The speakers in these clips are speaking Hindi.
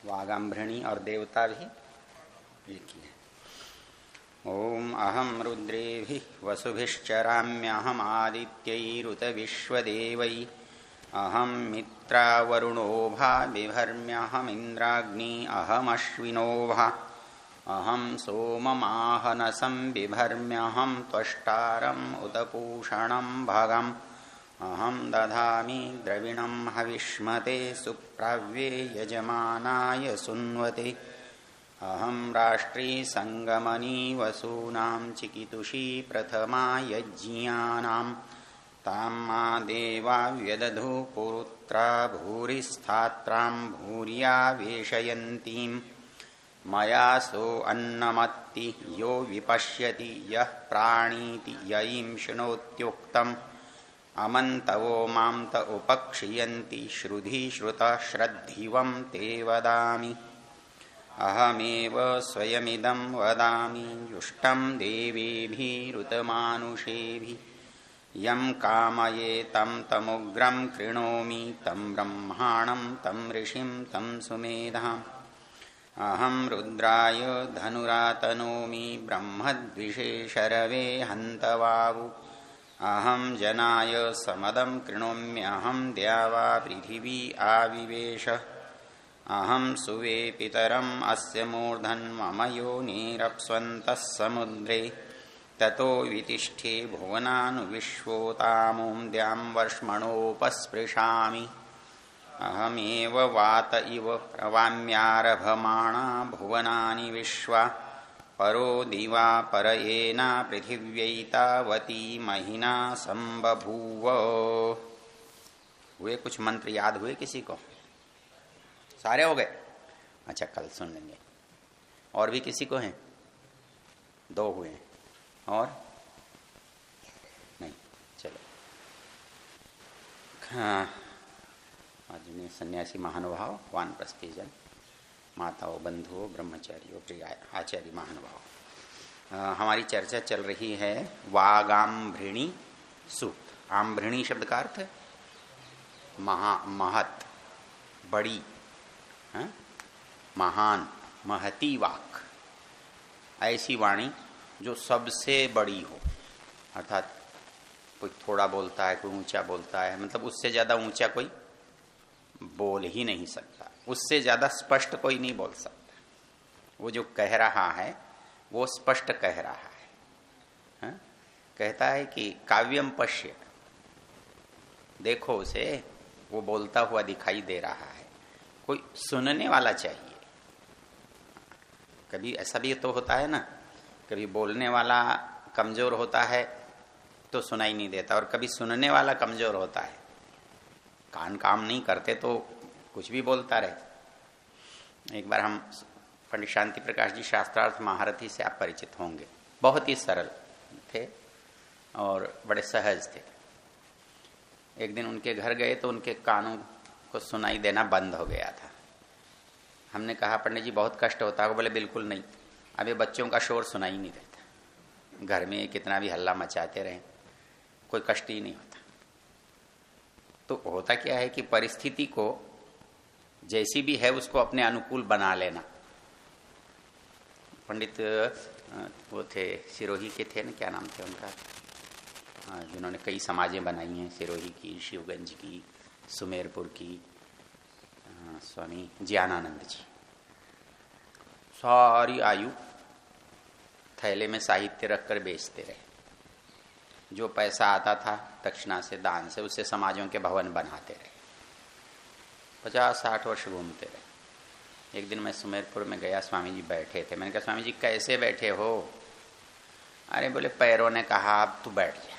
वागाम्भृणी और देवता भी एक ही है। ओम अहम रुद्रेभिः वसुभिश्चराम्यहमादित्यैरुत विश्वदेवै अहम मित्रावरुणोभा बिभर्म्यहमिन्द्राग्नी अहमश्विनोभा अहम सोममाहनसं बिभर्म्यहं त्वष्टारम् उत पूषणं भगम् अहम दधामि द्रविणं हविष्मते सुप्राव्ये यजमानाय सुन्वते अहम राष्ट्री संगमनी वसूनां चिकितुषी प्रथमा यज्ञानां ताम्मा देवा व्यदधु पुरुत्रा भूरिस्थात्रां भूर्या वेशयन्तीं मया सो अन्नमत्ति यो विपश्यति यः प्राणीति ययिं शृणोत्युक्तम् अमन्तवो मां त उपक्षियन्ति श्रुधि श्रुतः श्रद्धिवं ते वदामि अहमेव स्वयमिदं वदामि युष्टं देवेभिरुतमानुषेभिः यं कामयेतं तमुग्रं कृणोमि तं ब्रह्माणं तं ऋषिं तं सुमेधाम् अहं रुद्राय धनुरातनोमि ब्रह्मद्विषे शरवे हन्तवावु अहं जनाय समदं कृणोम्यहं द्यावा पृथिवी आविवेश अहं सुवे पितरम् अस्य मूर्धन्मम योनिरप्स्वन्तः समुद्रे ततो वितिष्ठे भुवनानुविश्वोतामुं द्यां वर्ष्मणोपस्पृशामि अहमेव वात इव प्रवाम्यारभमाणा भुवनानि विश्वा परो दिवा परयेना पृथिव्यैतावती महिना संबभूव। हुए कुछ मंत्र याद हुए किसी को? सारे हो गए? अच्छा, कल सुन लेंगे। और भी किसी को हैं? 2 हुए हैं और नहीं। चलो, हाँ, आज में सन्यासी महानुभाव, वानप्रस्थीजन, माताओं, बंधुओं, ब्रह्मचारियों, प्रिय आचार्य महानुभाव, हमारी चर्चा चल रही है वागाम्भृणी सूक्त। आम्भृणी शब्द का अर्थ महत, बड़ी, महान, महती वाक, ऐसी वाणी जो सबसे बड़ी हो। अर्थात कोई थोड़ा बोलता है, कोई ऊंचा बोलता है, मतलब उससे ज्यादा ऊंचा कोई बोल ही नहीं सकता, उससे ज्यादा स्पष्ट कोई नहीं बोल सकता। वो जो कह रहा है वो स्पष्ट कह रहा है। कहता है कि काव्यम पश्य, देखो उसे, वो बोलता हुआ दिखाई दे रहा है। कोई सुनने वाला चाहिए। कभी ऐसा भी तो होता है ना, कभी बोलने वाला कमजोर होता है तो सुनाई नहीं देता, और कभी सुनने वाला कमजोर होता है, कान काम नहीं करते तो कुछ भी बोलता रहे। एक बार हम पंडित शांति प्रकाश जी शास्त्रार्थ महारथी से आप परिचित होंगे, बहुत ही सरल थे और बड़े सहज थे। एक दिन उनके घर गए तो उनके कानों को सुनाई देना बंद हो गया था। हमने कहा, पंडित जी बहुत कष्ट होता है? बोले बिल्कुल नहीं, अभी बच्चों का शोर सुनाई नहीं देता, घर में कितना भी हल्ला मचाते रहें कोई कष्ट ही नहीं होता। तो होता क्या है कि परिस्थिति को जैसी भी है उसको अपने अनुकूल बना लेना। पंडित वो थे, सिरोही के थे ना, क्या नाम थे उनका, जिन्होंने कई समाजें बनाई हैं, सिरोही की, शिवगंज की, सुमेरपुर की, स्वामी ज्ञानानंद जी। सारी आयु थैले में साहित्य रखकर बेचते रहे। जो पैसा आता था दक्षिणा से, दान से, उससे समाजों के भवन बनाते रहे। 50-60 वर्ष घूमते रहे। एक दिन मैं सुमेरपुर में गया, स्वामी जी बैठे थे। मैंने कहा, स्वामी जी कैसे बैठे हो? अरे बोले, पैरों ने कहा अब तू बैठ जा,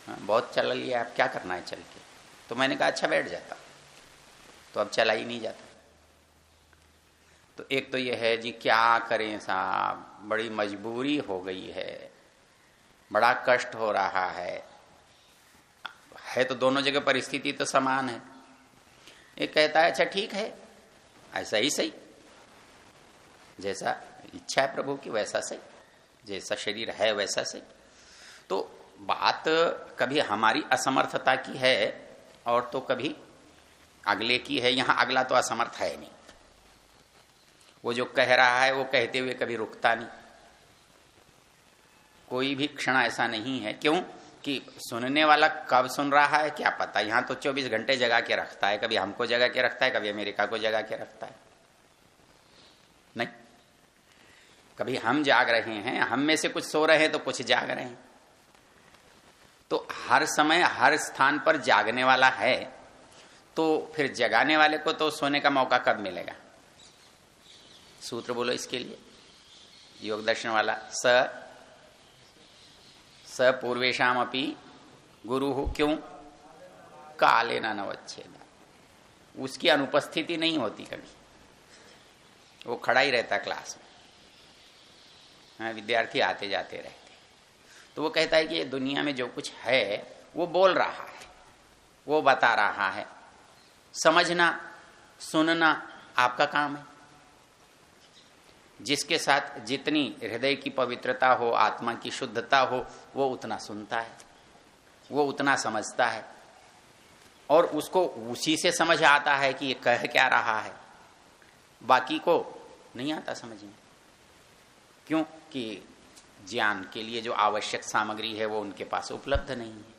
बहुत चल लिया, अब क्या करना है चल के। तो मैंने कहा अच्छा बैठ जाता, तो अब चला ही नहीं जाता। तो एक तो ये है जी, क्या करें साहब, बड़ी मजबूरी हो गई है, बड़ा कष्ट हो रहा है तो दोनों जगह परिस्थिति तो समान है। एक कहता है अच्छा ठीक है, ऐसा ही सही, जैसा इच्छा है प्रभु की वैसा सही, जैसा शरीर है वैसा सही। तो बात कभी हमारी असमर्थता की है और तो कभी अगले की है, यहां अगला तो असमर्थ है नहीं। वो जो कह रहा है वो कहते हुए कभी रुकता नहीं, कोई भी क्षण ऐसा नहीं है। क्यों कि सुनने वाला कब सुन रहा है क्या पता। यहां तो 24 घंटे जगा के रखता है, कभी हमको जगा के रखता है, कभी अमेरिका को जगा के रखता है। नहीं, कभी हम जाग रहे हैं, हम में से कुछ सो रहे हैं तो कुछ जाग रहे हैं। तो हर समय हर स्थान पर जागने वाला है, तो फिर जगाने वाले को तो सोने का मौका कब मिलेगा? सूत्र बोलो इसके लिए, योग दर्शन वाला। स पूर्वेशाम अपि गुरु हो, क्यों? काले न नवच्छेद, उसकी अनुपस्थिति नहीं होती कभी, वो खड़ा ही रहता क्लास में, विद्यार्थी आते जाते रहते। तो वो कहता है कि ये दुनिया में जो कुछ है वो बोल रहा है, वो बता रहा है। समझना सुनना आपका काम है। जिसके साथ जितनी हृदय की पवित्रता हो, आत्मा की शुद्धता हो, वो उतना सुनता है, वो उतना समझता है, और उसको उसी से समझ आता है कि ये कह क्या रहा है। बाकी को नहीं आता समझ में। क्यों कि ज्ञान के लिए जो आवश्यक सामग्री है वो उनके पास उपलब्ध नहीं है।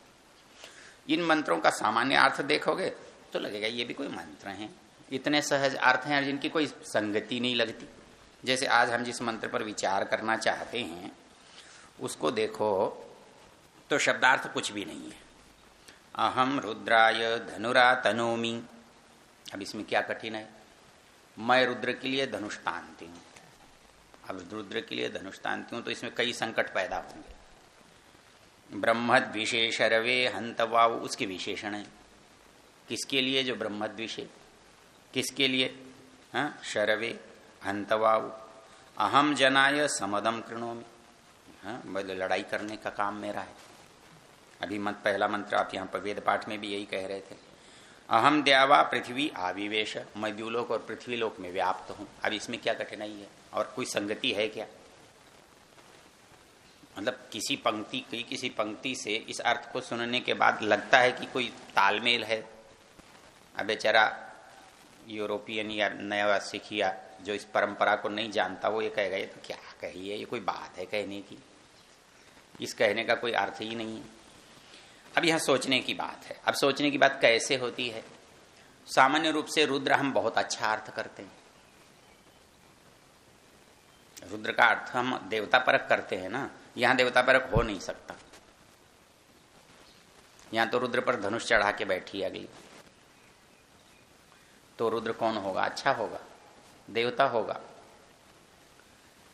इन मंत्रों का सामान्य अर्थ देखोगे तो लगेगा ये भी कोई मंत्र हैं, इतने सहज अर्थ हैं जिनकी कोई संगति नहीं लगती। जैसे आज हम जिस मंत्र पर विचार करना चाहते हैं उसको देखो तो शब्दार्थ कुछ भी नहीं है। अहम रुद्राय धनुरा तनोमि। अब इसमें क्या कठिन है? मैं रुद्र के लिए धनुष तानती हूँ। अब रुद्र के लिए धनुष तानती हूँ तो इसमें कई संकट पैदा होंगे। ब्रह्मद्विषे हंतवाऊ, उसके विशेषण है। किसके लिए? जो ब्रह्मद्विषे। किसके लिए? हाँ, शरवे हंतवाऊ। अहम जनाय समदम कृणोमि। हाँ, लड़ाई करने का काम मेरा है। अभी पहला मंत्र आप यहाँ पर वेद पाठ में भी यही कह रहे थे। अहम द्यावा पृथ्वी आविवेश, मैं द्युलोक और पृथ्वीलोक में व्याप्त हूं। अब इसमें क्या कठिनाई है और कोई संगति है क्या? मतलब किसी पंक्ति से इस अर्थ को सुनने के बाद लगता है कि कोई तालमेल है। अब बेचारा यूरोपियन या नया सिखिया जो इस परंपरा को नहीं जानता, वो ये कहेगा ये तो क्या कही है, ये कोई बात है कहने की, इस कहने का कोई अर्थ ही नहीं है। अब यहां सोचने की बात है। अब सोचने की बात कैसे होती है? सामान्य रूप से रुद्र हम बहुत अच्छा अर्थ करते हैं। रुद्र का अर्थ हम देवता परक करते हैं ना, यहां देवता परक हो नहीं सकता। यहां तो रुद्र पर धनुष चढ़ा के बैठी है अगली, तो रुद्र कौन होगा? अच्छा होगा, देवता होगा।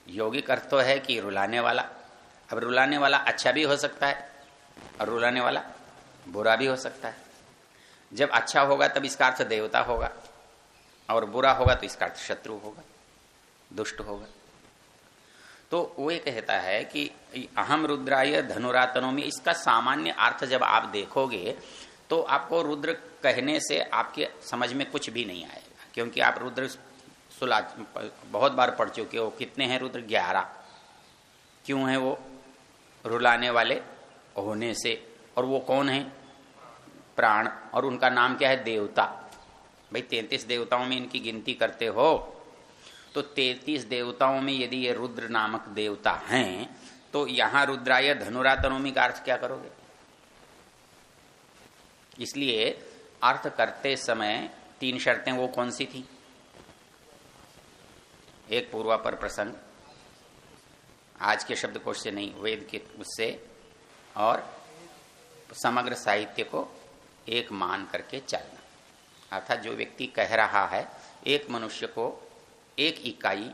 यौगिक अर्थ तो है कि रुलाने वाला। अब रुलाने वाला अच्छा भी हो सकता है और रुलाने वाला बुरा भी हो सकता है। जब अच्छा होगा तब इसका अर्थ देवता होगा, और बुरा होगा तो इसका अर्थ शत्रु होगा, दुष्ट होगा। तो वो ये कहता है कि अहम रुद्राय धनुरातनों, इसका सामान्य अर्थ जब आप देखोगे तो आपको रुद्र कहने से आपके समझ में कुछ भी नहीं आएगा, क्योंकि आप रुद्र बहुत बार पढ़ चुके हो। कितने हैं रुद्र? 11। क्यों है वो? रुलाने वाले होने से। और वो कौन है? प्राण। और उनका नाम क्या है? देवता। भाई 33 देवताओं में इनकी गिनती करते हो तो 33 देवताओं में यदि ये रुद्र नामक देवता हैं तो यहां रुद्राय धनुरातनोमी का अर्थ क्या करोगे? इसलिए अर्थ करते समय 3 शर्तें वो कौन सी थी? एक पूर्वापर प्रसंग, आज के शब्दकोश से नहीं, वेद के उससे, और समग्र साहित्य को एक मान करके चलना। अर्थात जो व्यक्ति कह रहा है, एक मनुष्य को एक इकाई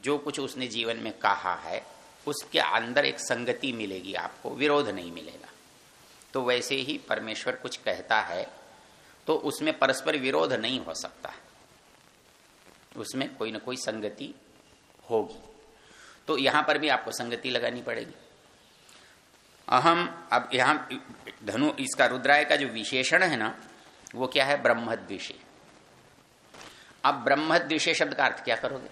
जो कुछ उसने जीवन में कहा है उसके अंदर एक संगति मिलेगी, आपको विरोध नहीं मिलेगा। तो वैसे ही परमेश्वर कुछ कहता है तो उसमें परस्पर विरोध नहीं हो सकता, उसमें कोई ना कोई संगति होगी। तो यहां पर भी आपको संगति लगानी पड़ेगी। अहम, अब यहां धनु, इसका रुद्राय का जो विशेषण है ना वो क्या है? ब्रह्मद्विषे। अब ब्रह्मद्विषे शब्द का अर्थ क्या करोगे?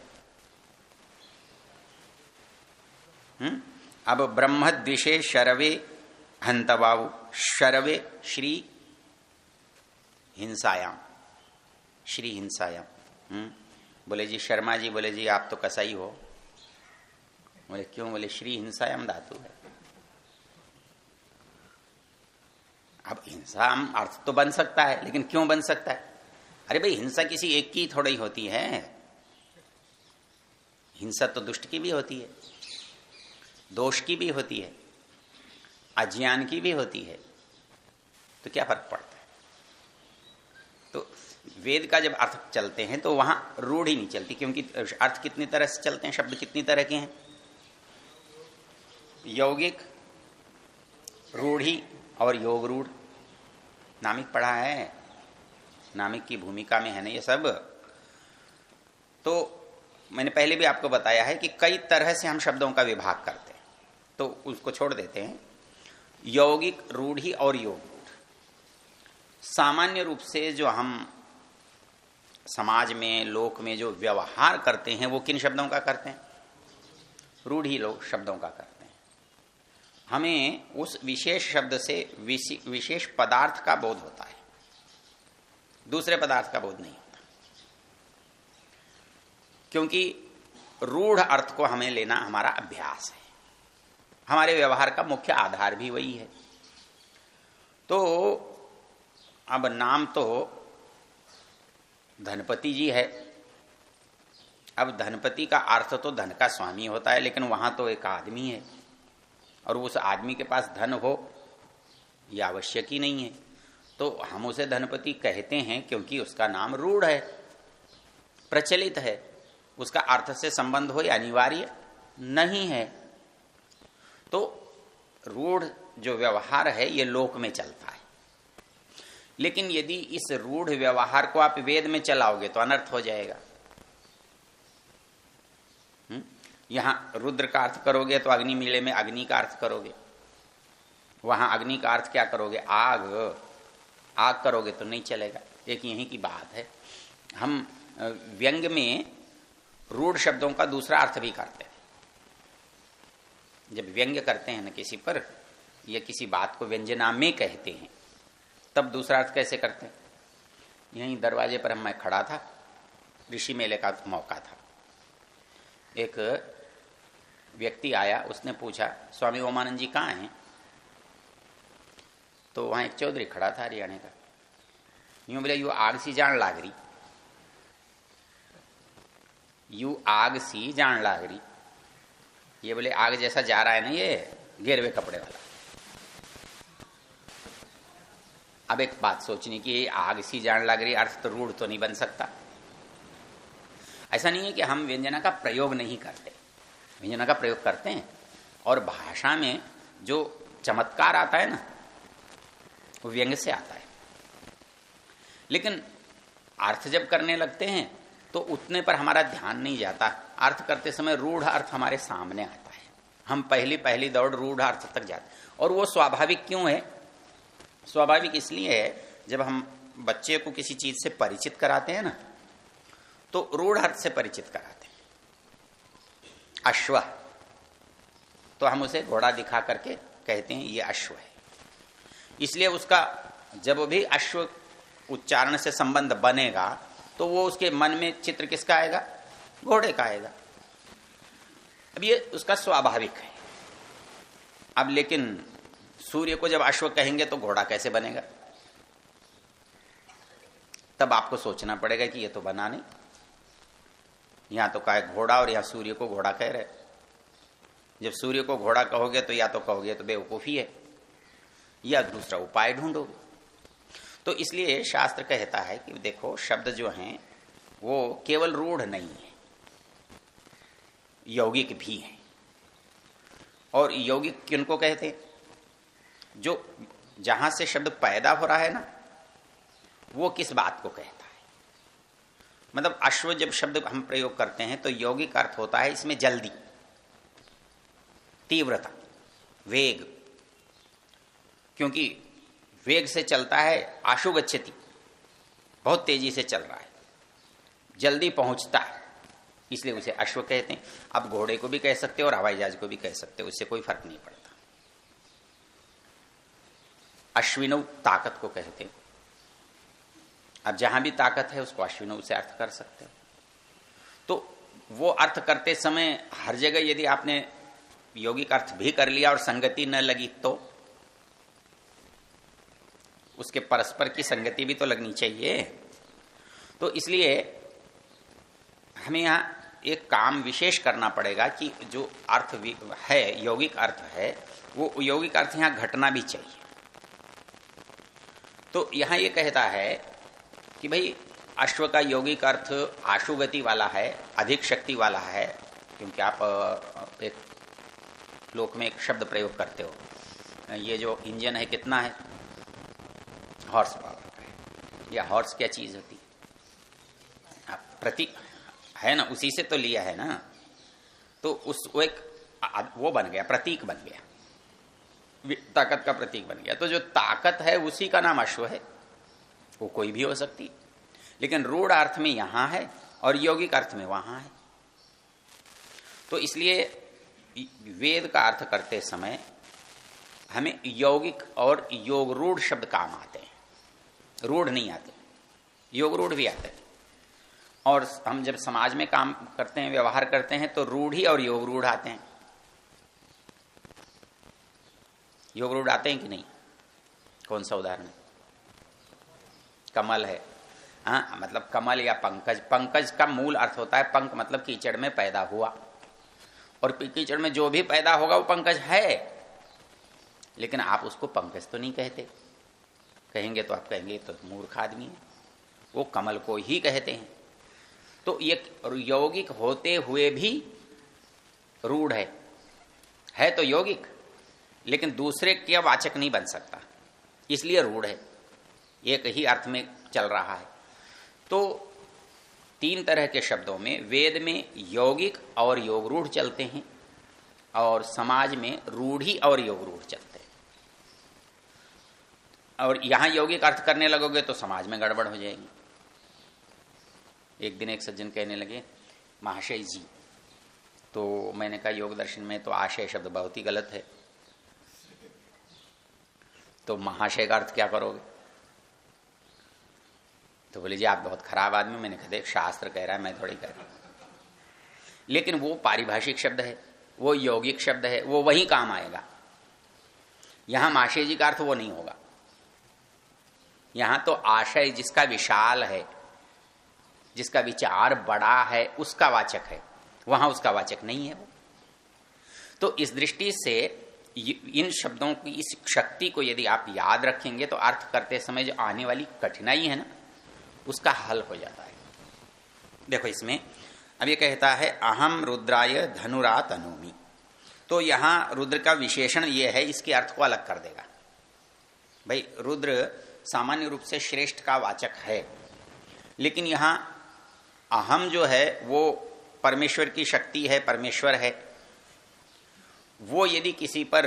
अब ब्रह्मद्विषे शरवे हंतवाऊ। शरवे श्री हिंसायाम, श्री हिंसायाम। बोले जी शर्मा जी, बोले जी आप तो कसाई हो। बोले क्यों? बोले श्री हिंसायाम धातु है। अब हिंसा अर्थ तो बन सकता है, लेकिन क्यों बन सकता है? अरे भाई हिंसा किसी एक की थोड़ी होती है, हिंसा तो दुष्ट की भी होती है, दोष की भी होती है, अज्ञान की भी होती है। तो क्या फर्क पड़ता है? तो वेद का जब अर्थ चलते हैं तो वहां रूढ़ ही नहीं चलती, क्योंकि अर्थ कितनी तरह से चलते हैं, शब्द कितनी तरह के हैं, यौगिक, रूढ़ी और योग रूढ़। नामिक पढ़ा है, नामिक की भूमिका में है ना ये सब। तो मैंने पहले भी आपको बताया है कि कई तरह से हम शब्दों का विभाग करते हैं, तो उसको छोड़ देते हैं। यौगिक, रूढ़ी और योग रूढ़ सामान्य रूप से जो हम समाज में, लोक में जो व्यवहार करते हैं वो किन शब्दों का करते हैं? रूढ़ी लोग शब्दों का करते हैं। हमें उस विशेष शब्द से विशेष पदार्थ का बोध होता है, दूसरे पदार्थ का बोध नहीं होता, क्योंकि रूढ़ अर्थ को हमें लेना हमारा अभ्यास है, हमारे व्यवहार का मुख्य आधार भी वही है। तो अब नाम तो धनपति जी है। अब धनपति का अर्थ तो धन का स्वामी होता है, लेकिन वहां तो एक आदमी है और उस आदमी के पास धन हो यह आवश्यक ही नहीं है। तो हम उसे धनपति कहते हैं क्योंकि उसका नाम रूढ़ है, प्रचलित है, उसका अर्थ से संबंध हो अनिवार्य नहीं है। तो रूढ़ जो व्यवहार है ये लोक में चलता है, लेकिन यदि इस रूढ़ व्यवहार को आप वेद में चलाओगे तो अनर्थ हो जाएगा। यहां रुद्र का अर्थ करोगे तो अग्नि मीले में अग्नि का अर्थ करोगे, वहां अग्नि का अर्थ क्या करोगे? आग, आग करोगे तो नहीं चलेगा। एक यही की बात है। हम व्यंग में रूढ़ शब्दों का दूसरा अर्थ भी करते हैं। जब व्यंग्य करते हैं ना किसी पर या किसी बात को व्यंजना में कहते हैं, तब दूसरा अर्थ कैसे करते हैं? यहीं दरवाजे पर मैं खड़ा था, ऋषि मेले का मौका था, एक व्यक्ति आया, उसने पूछा स्वामी ओमानंद जी कहाँ हैं? तो वहां एक चौधरी खड़ा था हरियाणा का। यूं बोले यू आग सी जान लाग रही, यू आग सी जान लाग रही। ये बोले आग जैसा जा रहा है ना ये घेरवे कपड़े वाला। अब एक बात सोचने की, आग सी जान लग रही, अर्थ तो रूढ़ तो नहीं बन सकता। ऐसा नहीं है कि हम व्यंजना का प्रयोग नहीं करते, व्यंजना का प्रयोग करते हैं, और भाषा में जो चमत्कार आता है ना वो व्यंग से आता है। लेकिन अर्थ जब करने लगते हैं तो उतने पर हमारा ध्यान नहीं जाता। अर्थ करते समय रूढ़ अर्थ हमारे सामने आता है, हम पहली दौड़ रूढ़ अर्थ तक जाते। और वो स्वाभाविक क्यों है? स्वाभाविक इसलिए है, जब हम बच्चे को किसी चीज से परिचित कराते हैं ना तो रूढ़ अर्थ से परिचित कराते हैं। अश्व, तो हम उसे घोड़ा दिखा करके कहते हैं ये अश्व है। इसलिए उसका जब भी अश्व उच्चारण से संबंध बनेगा तो वो उसके मन में चित्र किसका आएगा? घोड़े का आएगा। अब ये उसका स्वाभाविक है। अब लेकिन सूर्य को जब अश्व कहेंगे तो घोड़ा कैसे बनेगा? तब आपको सोचना पड़ेगा कि ये तो बना नहीं, यहां तो कहा घोड़ा और यहां सूर्य को घोड़ा कह रहे। जब सूर्य को घोड़ा कहोगे तो या तो कहोगे तो बेवकूफी है, या दूसरा उपाय ढूंढोगे। तो इसलिए शास्त्र कहता है कि देखो शब्द जो हैं वो केवल रूढ़ नहीं है, यौगिक भी है। और यौगिक किनको कहते हैं? जो जहां से शब्द पैदा हो रहा है ना वो किस बात को कहता है। मतलब अश्व जब शब्द हम प्रयोग करते हैं तो यौगिक अर्थ होता है इसमें जल्दी, तीव्रता, वेग, क्योंकि वेग से चलता है, आशु गच्छति, बहुत तेजी से चल रहा है, जल्दी पहुंचता है, इसलिए उसे अश्व कहते हैं। अब घोड़े को भी कह सकते हो और हवाई जहाज को भी कह सकते हो, उससे कोई फर्क नहीं पड़ता। अश्विनौ ताकत को कहते हैं, अब जहां भी ताकत है उसको अश्विनों से अर्थ कर सकते हो। तो वो अर्थ करते समय हर जगह यदि आपने यौगिक अर्थ भी कर लिया और संगति न लगी तो उसके परस्पर की संगति भी तो लगनी चाहिए। तो इसलिए हमें यहां एक काम विशेष करना पड़ेगा कि जो अर्थ है, यौगिक अर्थ है, वो यौगिक अर्थ यहां घटना भी चाहिए। तो यहां ये कहता है कि भाई अश्व का यौगिक अर्थ आशु गति वाला है, अधिक शक्ति वाला है, क्योंकि आप एक श्लोक में एक शब्द प्रयोग करते हो, ये जो इंजन है कितना है, हॉर्स पावर का है। या हॉर्स क्या चीज होती है, प्रतीक है ना, उसी से तो लिया है ना। तो वो एक वो बन गया, प्रतीक बन गया, ताकत का प्रतीक बन गया। तो जो ताकत है उसी का नाम अश्व है, वो कोई भी हो सकती, लेकिन रूढ़ अर्थ में यहां है और यौगिक अर्थ में वहां है। तो इसलिए वेद का अर्थ करते समय हमें यौगिक और योग रूढ़ शब्द काम आते हैं, रूढ़ नहीं आते, योग रूढ़ भी आते हैं। और हम जब समाज में काम करते हैं, व्यवहार करते हैं, तो रूढ़ी और योग रूढ़ आते हैं। योग रूढ़ आते हैं कि नहीं? कौन सा उदाहरण? कमल है, हाँ, मतलब कमल या पंकज। पंकज का मूल अर्थ होता है पंक, मतलब कीचड़ में पैदा हुआ, और कीचड़ में जो भी पैदा होगा वो पंकज है, लेकिन आप उसको पंकज तो नहीं कहते। कहेंगे तो आप कहेंगे तो मूर्ख आदमी है, वो कमल को ही कहते हैं। तो ये यौगिक होते हुए भी रूढ़ है तो यौगिक, लेकिन दूसरे का वाचक नहीं बन सकता, इसलिए रूढ़ है, एक ही अर्थ में चल रहा है। तो तीन तरह के शब्दों में वेद में यौगिक और योग रूढ़ चलते हैं, और समाज में रूढ़ी और योग रूढ़ चलते हैं। और यहां यौगिक अर्थ करने लगोगे तो समाज में गड़बड़ हो जाएगी। एक दिन एक सज्जन कहने लगे, महाशय जी, तो मैंने कहा योग दर्शन में तो आशय शब्द बहुत ही गलत है, तो महाशय का अर्थ क्या करोगे? तो बोले जी आप बहुत खराब आदमी। मैंने कहा देख, शास्त्र कह रहा है, मैं थोड़ी कह रहा हूं। लेकिन वो पारिभाषिक शब्द है, वो यौगिक शब्द है, वो वही काम आएगा। यहां महाशय जी का अर्थ वो नहीं होगा। यहां तो आशय जिसका विशाल है, जिसका विचार बड़ा है, उसका वाचक है, वहां उसका वाचक नहीं है वो। तो इस दृष्टि से इन शब्दों की इस शक्ति को यदि आप याद रखेंगे तो अर्थ करते समय जो आने वाली कठिनाई है ना, उसका हल हो जाता है। देखो इसमें अब ये कहता है अहम रुद्राय धनुरा तनोमि। तो यहां रुद्र का विशेषण ये है, इसके अर्थ को अलग कर देगा। भाई रुद्र सामान्य रूप से श्रेष्ठ का वाचक है, लेकिन यहां अहम जो है वो परमेश्वर की शक्ति है, परमेश्वर है। वो यदि किसी पर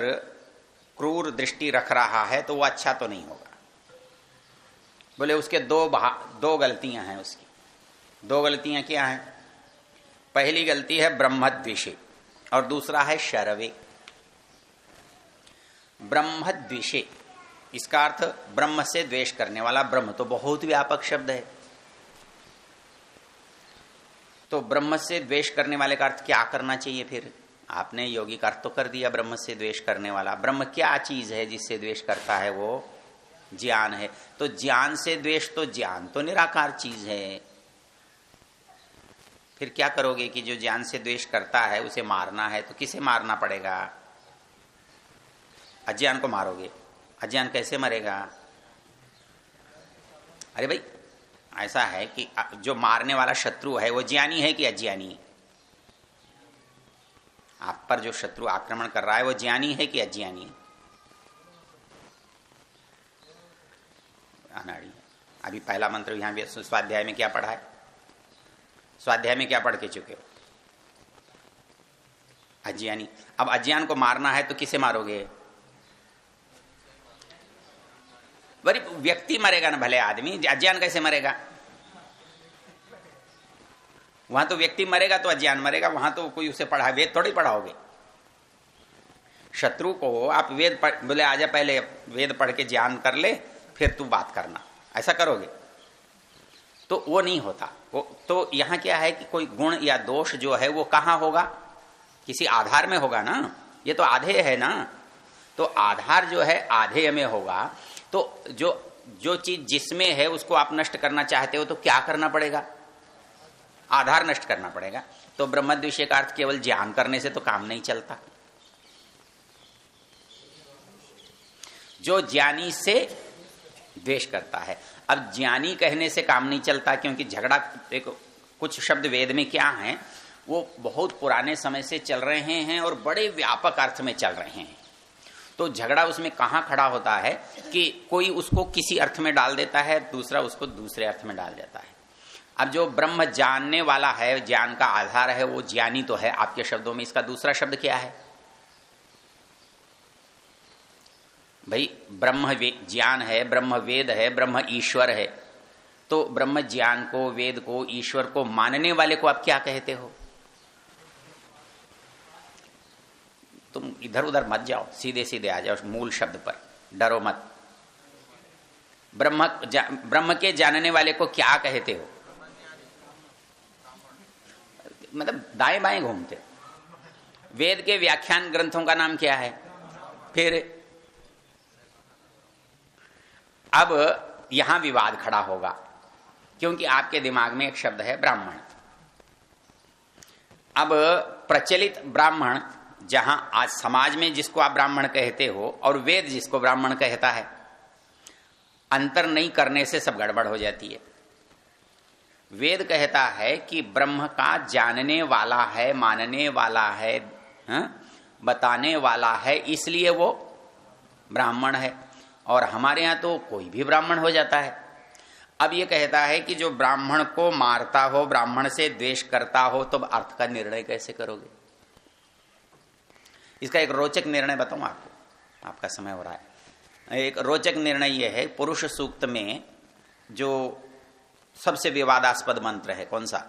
क्रूर दृष्टि रख रहा है तो वो अच्छा तो नहीं होगा। बोले उसके दो गलतियां हैं उसकी। दो गलतियां क्या हैं? पहली गलती है ब्रह्मद्वेषे और दूसरा है शरवे। ब्रह्मद्वेषे, इसका अर्थ ब्रह्म से द्वेष करने वाला। ब्रह्म तो बहुत व्यापक शब्द है, तो ब्रह्म से द्वेष करने वाले का अर्थ क्या करना चाहिए? फिर आपने यौगिक अर्थ तो कर दिया, ब्रह्म से द्वेष करने वाला। ब्रह्म क्या चीज है जिससे द्वेष करता है? वो ज्ञान है। तो ज्ञान से द्वेष, तो ज्ञान तो निराकार चीज है। फिर क्या करोगे कि जो ज्ञान से द्वेष करता है उसे मारना है, तो किसे मारना पड़ेगा? अज्ञान को मारोगे। अज्ञान कैसे मरेगा? अरे भाई ऐसा है कि जो मारने वाला शत्रु है वो ज्ञानी है कि अज्ञानी? आप पर जो शत्रु आक्रमण कर रहा है वो ज्ञानी है कि अज्ञानी है? अनाड़ी। अभी पहला मंत्र यहां स्वाध्याय में क्या पढ़ा है? स्वाध्याय में क्या पढ़ के चुके हो? अज्ञानी। अब अज्ञान को मारना है तो किसे मारोगे? बड़ी व्यक्ति मरेगा ना, भले आदमी। अज्ञान कैसे मरेगा? वहां तो व्यक्ति मरेगा तो अज्ञान मरेगा, वहां तो कोई उसे पढ़ा, वेद थोड़ी पढ़ाओगे। शत्रु को आप वेद बोले आजा पहले वेद पढ़ के ज्ञान कर ले, फिर तू बात करना, ऐसा करोगे? तो वो नहीं होता। वो तो यहाँ क्या है कि कोई गुण या दोष जो है वो कहाँ होगा, किसी आधार में होगा ना, ये तो आधेय है ना, तो आधार जो है आधेय में होगा। तो जो चीज जिसमें है उसको आप नष्ट करना चाहते हो तो क्या करना पड़ेगा, आधार नष्ट करना पड़ेगा। तो ब्रह्मद्विषय का अर्थ केवल ज्ञान करने से तो काम नहीं चलता। जो ज्ञानी से द्वेष करता है, अब ज्ञानी कहने से काम नहीं चलता, क्योंकि झगड़ा एक कुछ शब्द वेद में क्या है वो बहुत पुराने समय से चल रहे हैं और बड़े व्यापक अर्थ में चल रहे हैं। तो झगड़ा उसमें कहां खड़ा होता है कि कोई उसको किसी अर्थ में डाल देता है, दूसरा उसको दूसरे अर्थ में डाल देता है। अब जो ब्रह्म जानने वाला है, ज्ञान का आधार है, वो ज्ञानी तो है आपके शब्दों में, इसका दूसरा शब्द क्या है भाई? ब्रह्म ज्ञान है, ब्रह्म वेद है, ब्रह्म ईश्वर है। तो ब्रह्म ज्ञान को, वेद को, ईश्वर को मानने वाले को आप क्या कहते हो? तुम इधर उधर मत जाओ, सीधे सीधे आ जाओ मूल शब्द पर, डरो मत। ब्रह्म के जानने वाले को क्या कहते हो? मतलब दाएं बाएं घूमते। वेद के व्याख्यान ग्रंथों का नाम क्या है? फिर अब यहां विवाद खड़ा होगा, क्योंकि आपके दिमाग में एक शब्द है ब्राह्मण। अब प्रचलित ब्राह्मण, जहां आज समाज में जिसको आप ब्राह्मण कहते हो और वेद जिसको ब्राह्मण कहता है, अंतर नहीं करने से सब गड़बड़ हो जाती है। वेद कहता है कि ब्रह्म का जानने वाला है, मानने वाला है, बताने वाला है, इसलिए वो ब्राह्मण है। और हमारे यहां तो कोई भी ब्राह्मण हो जाता है। अब ये कहता है कि जो ब्राह्मण को मारता हो, ब्राह्मण से द्वेष करता हो, तो अर्थ का निर्णय कैसे करोगे? इसका एक रोचक निर्णय बताऊं आपको, आपका समय हो रहा है। एक रोचक निर्णय यह है, पुरुष सूक्त में जो सबसे विवादास्पद मंत्र है, कौन सा?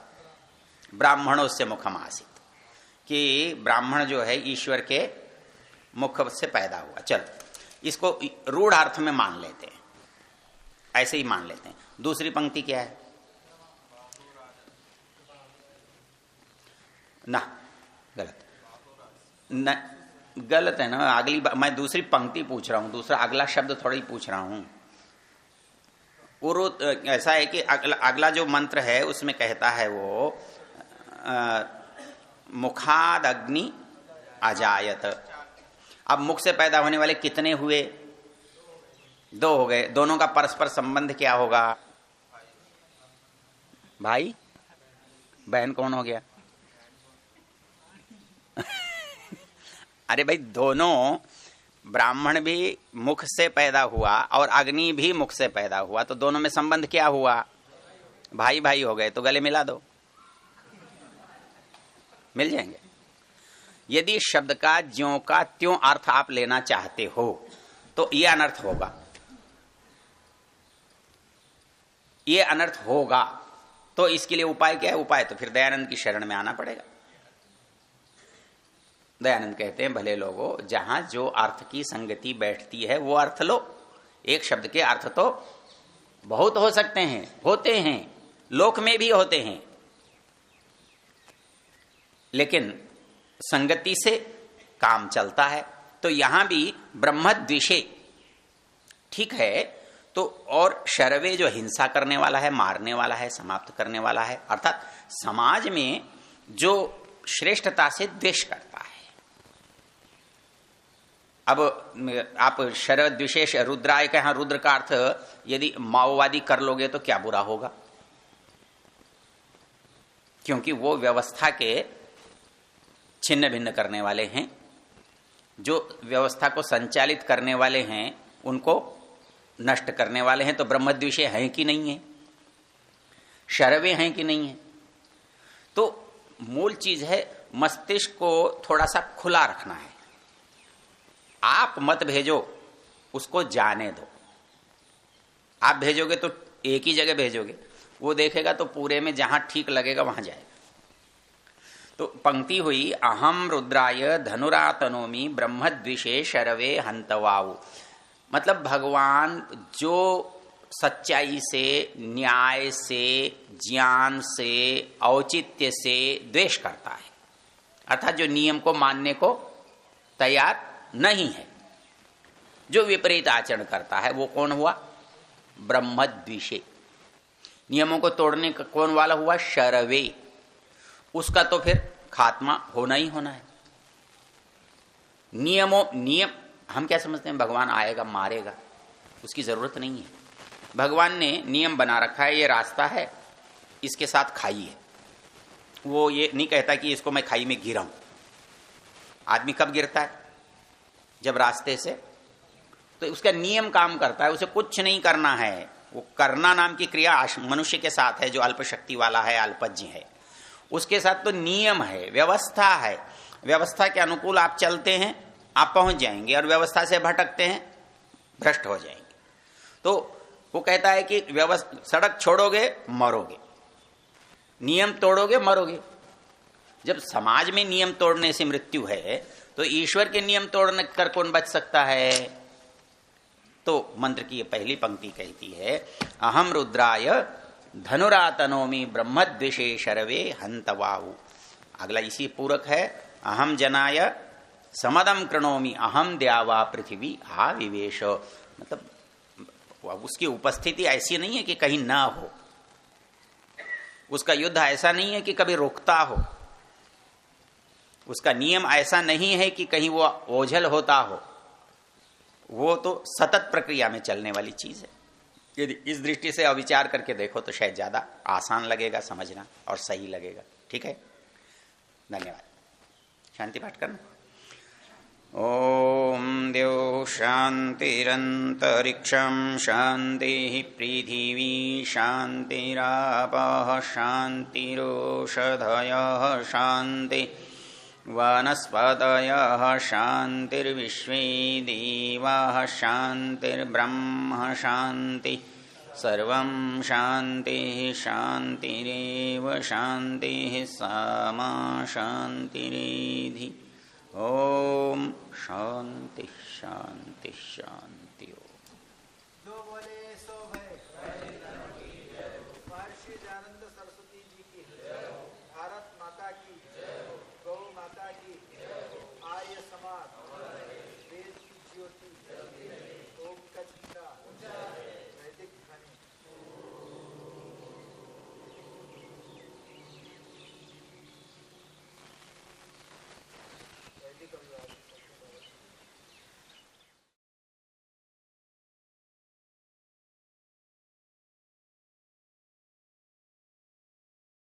ब्राह्मणों से मुखम आसित, कि ब्राह्मण जो है ईश्वर के मुख से पैदा हुआ। चल, इसको रूढ़ अर्थ में मान लेते हैं, ऐसे ही मान लेते हैं। दूसरी पंक्ति क्या है? ना, गलत न, गलत है ना। अगली मैं दूसरी पंक्ति पूछ रहा हूं, दूसरा अगला शब्द थोड़ा ही पूछ रहा हूं। ऐसा है कि अगला जो मंत्र है उसमें कहता है वो मुखाद अग्नि अजायत। अब मुख से पैदा होने वाले कितने हुए? दो हो गए। दोनों का परस्पर संबंध क्या होगा? भाई बहन कौन हो गया? अरे भाई, दोनों, ब्राह्मण भी मुख से पैदा हुआ और अग्नि भी मुख से पैदा हुआ, तो दोनों में संबंध क्या हुआ? भाई भाई हो गए। तो गले मिला दो, मिल जाएंगे। यदि शब्द का ज्यों का त्यों अर्थ आप लेना चाहते हो तो ये अनर्थ होगा, ये अनर्थ होगा। तो इसके लिए उपाय क्या है? उपाय तो फिर दयानंद की शरण में आना पड़ेगा। दयानंद कहते हैं, भले लोगों, जहां जो अर्थ की संगति बैठती है वो अर्थ लो। एक शब्द के अर्थ तो बहुत हो सकते हैं, होते हैं, लोक में भी होते हैं, लेकिन संगति से काम चलता है। तो यहां भी ब्रह्मद्विषे ठीक है। तो और शरवे जो हिंसा करने वाला है, मारने वाला है, समाप्त करने वाला है, अर्थात समाज में जो श्रेष्ठता से द्वेष करता है। अब आप शरद विशेष रुद्राय के यहां रुद्र का अर्थ यदि माओवादी कर लोगे तो क्या बुरा होगा? क्योंकि वो व्यवस्था के छिन्न भिन्न करने वाले हैं, जो व्यवस्था को संचालित करने वाले हैं उनको नष्ट करने वाले हैं। तो ब्रह्मद्विषय हैं कि नहीं है? शरवे हैं कि नहीं है? तो मूल चीज है मस्तिष्क को थोड़ा सा खुला रखना है। आप मत भेजो, उसको जाने दो। आप भेजोगे तो एक ही जगह भेजोगे, वो देखेगा तो पूरे में जहां ठीक लगेगा वहां जाएगा। तो पंक्ति हुई, अहम रुद्राय धनुरातनोमी ब्रह्मद्विषे शरवे हंतवाऊ। मतलब भगवान जो सच्चाई से, न्याय से, ज्ञान से, औचित्य से द्वेष करता है, अर्थात जो नियम को मानने को तैयार नहीं है, जो विपरीत आचरण करता है, वो कौन हुआ? ब्रह्मद्विषे। नियमों को तोड़ने का कौन वाला हुआ? शरवे। उसका तो फिर खात्मा होना ही होना है। नियम हम क्या समझते हैं? भगवान आएगा मारेगा, उसकी जरूरत नहीं है। भगवान ने नियम बना रखा है, ये रास्ता है, इसके साथ खाई है। वो ये नहीं कहता कि इसको मैं खाई में गिरा हूं। आदमी कब गिरता है? जब रास्ते से, तो उसका नियम काम करता है, उसे कुछ नहीं करना है। वो करना नाम की क्रिया मनुष्य के साथ है, जो अल्प शक्ति वाला है, अल्पज्ञ है, उसके साथ तो नियम है, व्यवस्था है। व्यवस्था के अनुकूल आप चलते हैं, आप पहुंच जाएंगे, और व्यवस्था से भटकते हैं, भ्रष्ट हो जाएंगे। तो वो कहता है कि सड़क छोड़ोगे मरोगे, नियम तोड़ोगे मरोगे। जब समाज में नियम तोड़ने से मृत्यु है, तो ईश्वर के नियम तोड़ने कर कौन बच सकता है? तो मंत्र की ये पहली पंक्ति कहती है, अहम रुद्राय धनुरातनोमि ब्रह्मद्विषे शरवे हंतवाहु। अगला इसी पूरक है, अहम जनाय समदम कृणोमि अहम द्यावा पृथ्वी आविवेश। मतलब उसकी उपस्थिति ऐसी नहीं है कि कहीं ना हो, उसका युद्ध ऐसा नहीं है कि कभी रुकता हो, उसका नियम ऐसा नहीं है कि कहीं वो ओझल होता हो। वो तो सतत प्रक्रिया में चलने वाली चीज है। यदि इस दृष्टि से अविचार करके देखो तो शायद ज्यादा आसान लगेगा समझना और सही लगेगा। ठीक है, धन्यवाद। शांति पाठ करना। ओम द्यौ शांतिरंतरिक्षं शांति पृथिवी शांतिरापः शांतिरोषधयः शांति वनस्पतयः शांतिर्विश्वे देवाः शांतिर्ब्रह्म शांति सर्वं शांतिः शांतिरेव शांतिः सामा शांतिरेधि। ओम शांति शांति शांति।